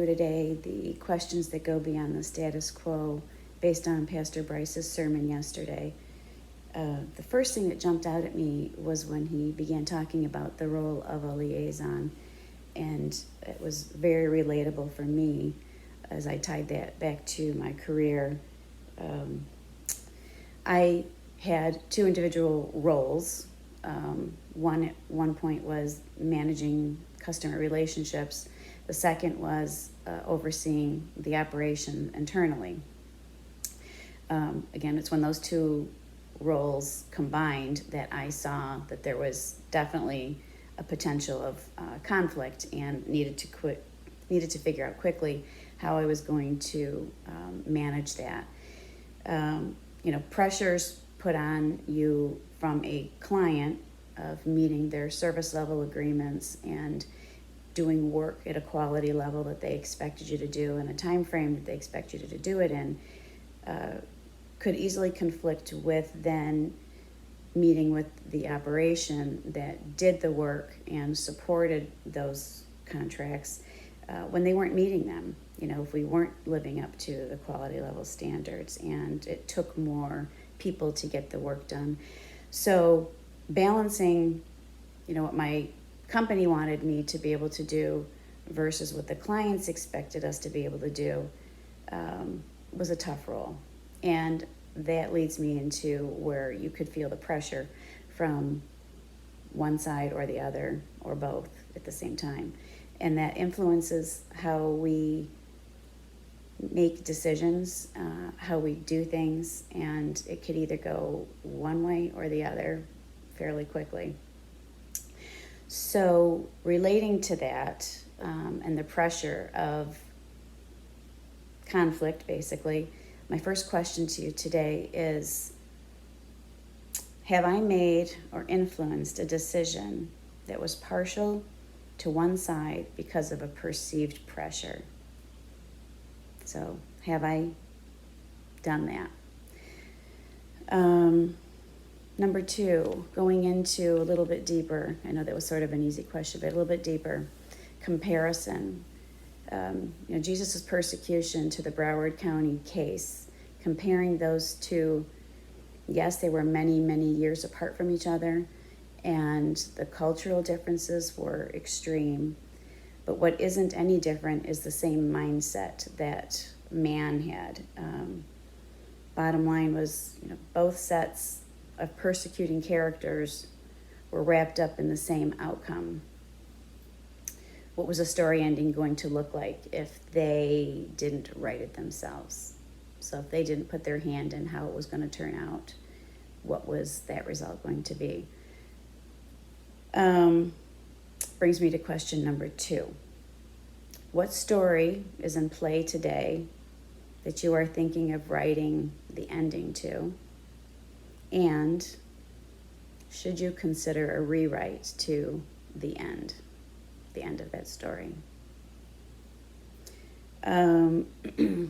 today, the questions that go beyond the status quo, based on Pastor Bryce's sermon yesterday. The first thing that jumped out at me was when he began talking about the role of a liaison, and it was very relatable for me as I tied that back to my career. I had two individual roles. One at one point was managing customer relationships. The second was overseeing the operation internally. Again, it's when those two roles combined that I saw that there was definitely a potential of conflict, and needed to figure out quickly how I was going to manage that. Pressures put on you from a client of meeting their service level agreements and doing work at a quality level that they expected you to do in a time frame that they expect you to do it in, could easily conflict with then meeting with the operation that did the work and supported those contracts when they weren't meeting them. If we weren't living up to the quality level standards, and it took more people to get the work done. So balancing, what my company wanted me to be able to do versus what the clients expected us to be able to do was a tough role. And that leads me into where you could feel the pressure from one side or the other, or both at the same time. And that influences how we make decisions, how we do things, and it could either go one way or the other fairly quickly. So relating to that, and the pressure of conflict, basically, my first question to you today is, have I made or influenced a decision that was partial to one side because of a perceived pressure? So, have I done that? Number two, going into a little bit deeper, I know that was sort of an easy question, but a little bit deeper, comparison. Jesus' persecution to the Broward County case, comparing those two, yes, they were many, many years apart from each other, and the cultural differences were extreme. But what isn't any different is the same mindset that man had. Bottom line was, both sets of persecuting characters were wrapped up in the same outcome. What was a story ending going to look like if they didn't write it themselves? So if they didn't put their hand in how it was going to turn out, what was that result going to be? Brings me to question number two. What story is in play today that you are thinking of writing the ending to? And should you consider a rewrite to the end of that story? The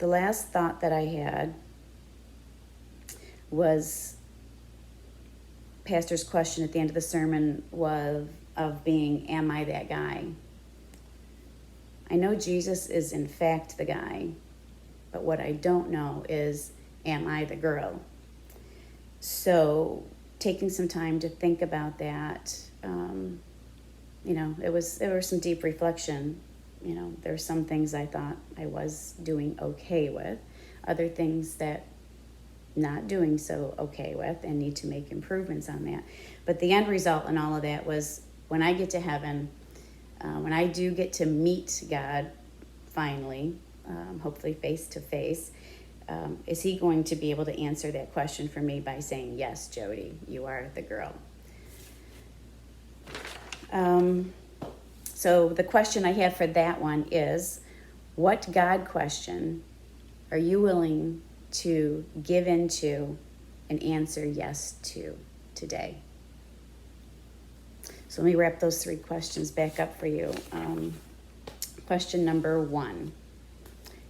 last thought that I had was Pastor's question at the end of the sermon was of being, am I that guy? I know Jesus is in fact the guy, but what I don't know is, am I the girl? So taking some time to think about that, there was some deep reflection. There were some things I thought I was doing okay with, other things that not doing so okay with and need to make improvements on that. But the end result in all of that was, when I get to heaven, when I do get to meet God finally, hopefully face to face, is he going to be able to answer that question for me by saying, yes, Jodi, you are the girl? So the question I have for that one is, what God question are you willing to give into and answer yes to today? So let me wrap those three questions back up for you. Question number one,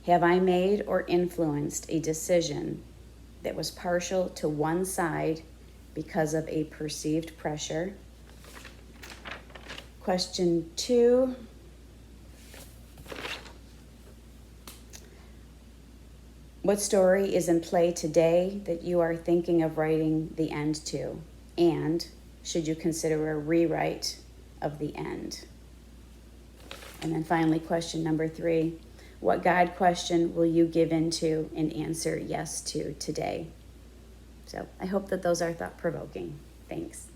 have I made or influenced a decision that was partial to one side because of a perceived pressure? Question two, What story is in play today that you are thinking of writing the end to? And should you consider a rewrite of the end? And then finally, question number 3, what God question will you give into and answer yes to today? So I hope that those are thought-provoking. Thanks.